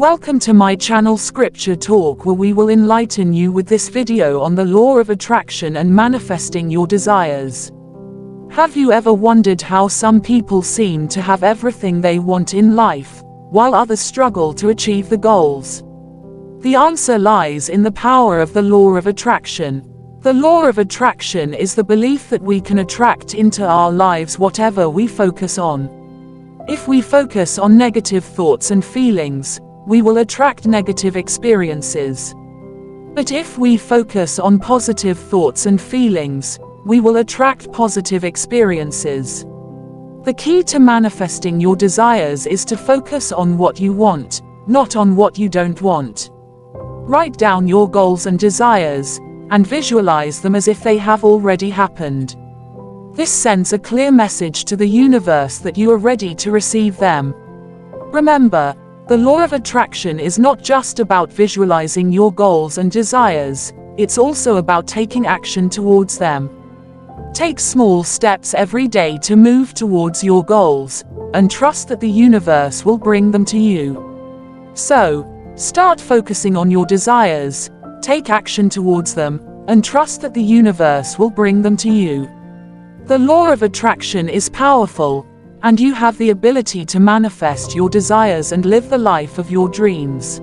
Welcome to my channel Scripture Talk, where we will enlighten you with this video on the law of attraction and manifesting your desires. Have you ever wondered how some people seem to have everything they want in life, while others struggle to achieve the goals? The answer lies in the power of the law of attraction. The law of attraction is the belief that we can attract into our lives whatever we focus on. If we focus on negative thoughts and feelings, we will attract negative experiences. But if we focus on positive thoughts and feelings, we will attract positive experiences. The key to manifesting your desires is to focus on what you want, not on what you don't want. Write down your goals and desires, and visualize them as if they have already happened. This sends a clear message to the universe that you are ready to receive them. Remember, the law of attraction is not just about visualizing your goals and desires, it's also about taking action towards them. Take small steps every day to move towards your goals, and trust that the universe will bring them to you. So, start focusing on your desires, take action towards them, and trust that the universe will bring them to you. The law of attraction is powerful, and you have the ability to manifest your desires and live the life of your dreams.